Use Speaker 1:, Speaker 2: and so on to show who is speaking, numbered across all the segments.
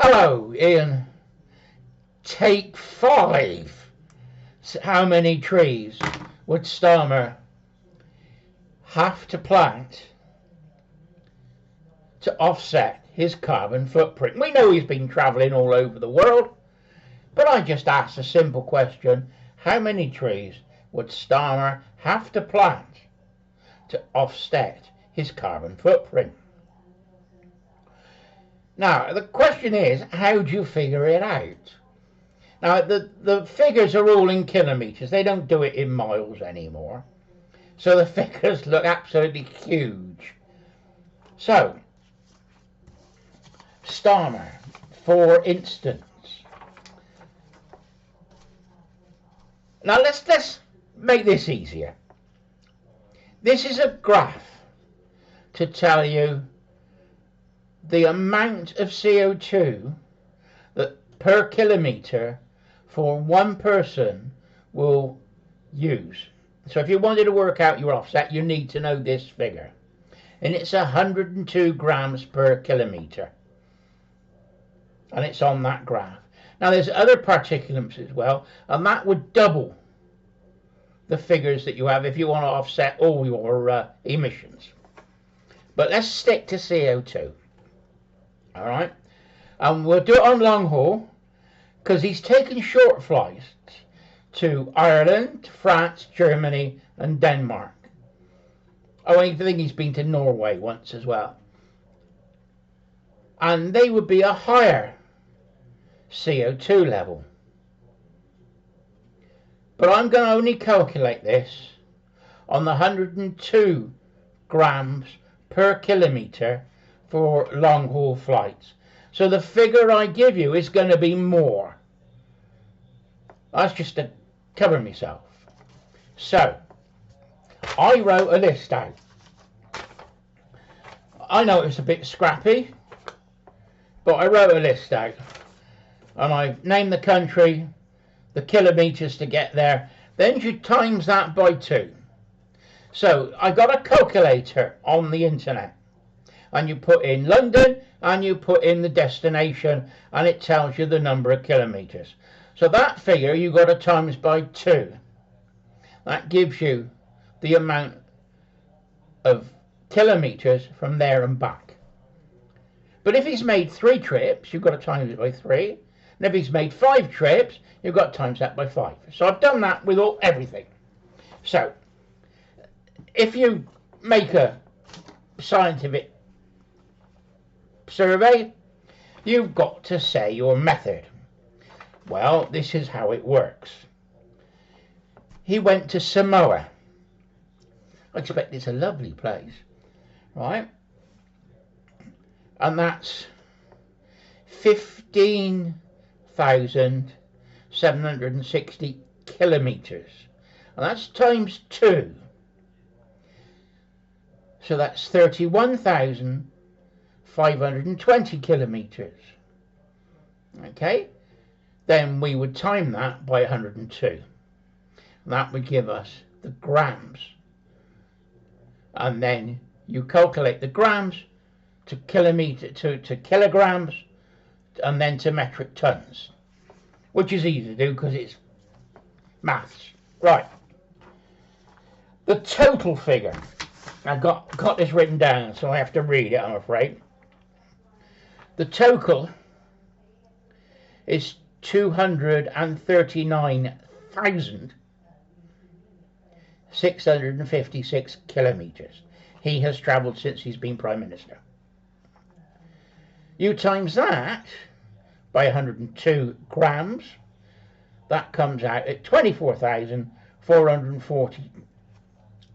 Speaker 1: Hello, Ian. Take 5. How many trees would Starmer have to plant to offset his carbon footprint? We know he's been travelling all over the world, but I just asked a simple question. How many trees would Starmer have to plant to offset his carbon footprint? Now, the question is, how do you figure it out? Now, the figures are all in kilometres. They don't do it in miles anymore. So the figures look absolutely huge. So, Starmer, for instance. Now, let's make this easier. This is a graph to tell you the amount of CO2 that per kilometre for one person will use. So if you wanted to work out your offset, you need to know this figure. And it's 102 grams per kilometre. And it's on that graph. Now there's other particulates as well, and that would double the figures that you have if you want to offset all your emissions. But let's stick to CO2. All right, and we'll do it on long haul because he's taken short flights to Ireland, France, Germany and Denmark. Oh, I think he's been to Norway once as well. And they would be a higher CO2 level. But I'm going to only calculate this on the 102 grams per kilometre for long haul flights. So the figure I give you is going to be more. That's just to cover myself. So I wrote a list out. I know it's a bit scrappy, but I wrote a list out. And I named the country, the kilometres to get there. Then you times that by 2. So I got a calculator on the internet. And you put in London and you put in the destination and it tells you the number of kilometres. So that figure you got to times by 2. That gives you the amount of kilometres from there and back. But if he's made 3 trips, you've got to times it by 3. And if he's made 5 trips, you've got to times that by 5. So I've done that with everything. So if you make a scientific survey, you've got to say your method. Well, this is how it works. He went to Samoa. I expect it's a lovely place, right? And that's 15,760 kilometres. And that's times 2. So that's 31,520 kilometres. Okay? Then we would time that by 102. That would give us the grams. And then you calculate the grams to kilograms and then to metric tons, which is easy to do because it's maths. Right. The total figure. I got this written down, so I have to read it, I'm afraid. The total is 239,656 kilometres he has travelled since he's been Prime Minister. You times that by 102 grams, that comes out at 24,440.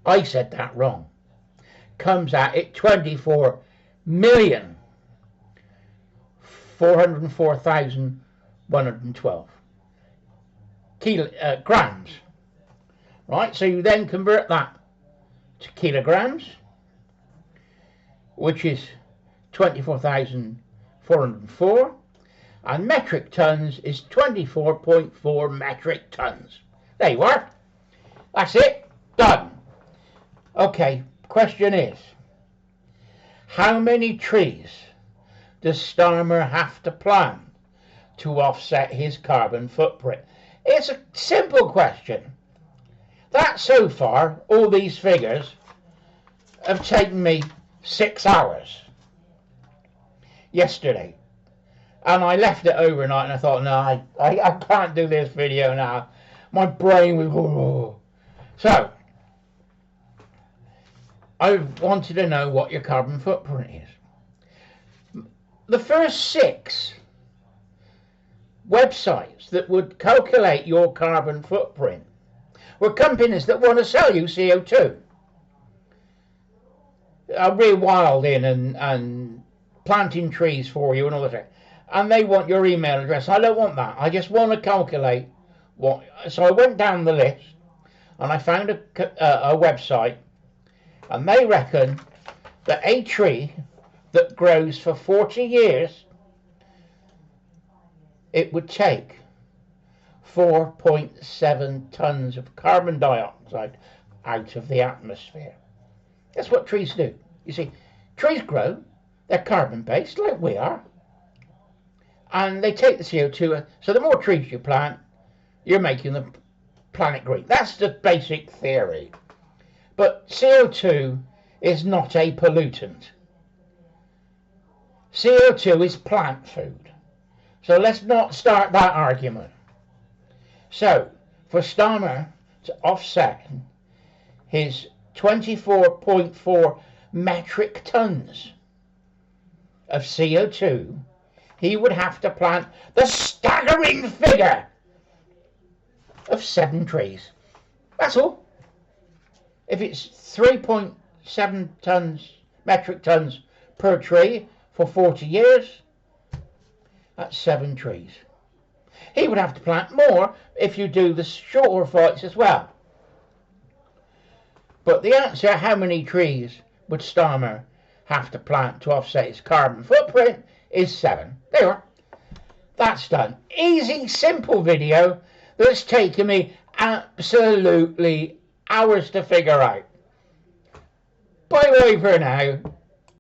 Speaker 1: I said that wrong. Comes out at 24,404,112 grams. Right, so you then convert that to kilograms, which is 24,404, and metric tons is 24.4 metric tons. There you are. That's it. Done. Okay, question is, how many trees does Starmer have to plant to offset his carbon footprint? It's a simple question. That so far, all these figures have taken me 6 hours yesterday. And I left it overnight and I thought, no, I can't do this video now. My brain was... Oh. So, I wanted to know what your carbon footprint is. The first 6 websites that would calculate your carbon footprint were companies that want to sell you CO2. Rewilding and planting trees for you and all that. And they want your email address. I don't want that. I just want to calculate what... So I went down the list and I found a website, and they reckon that a tree that grows for 40 years, it would take 4.7 tons of carbon dioxide out of the atmosphere. That's what trees do. You see, trees grow, they're carbon-based like we are, and they take the CO2, so the more trees you plant, you're making the planet green. That's the basic theory. But CO2 is not a pollutant. CO2 is plant food. So let's not start that argument. So, for Starmer to offset his 24.4 metric tons of CO2, he would have to plant the staggering figure of 7 trees. That's all. If it's 3.7 tons, metric tons per tree for 40 years, that's 7 trees. He would have to plant more if you do the shorter flights as well. But the answer, how many trees would Starmer have to plant to offset his carbon footprint, is 7. There you are. That's done. Easy, simple video that's taken me absolutely hours to figure out. Bye bye for now.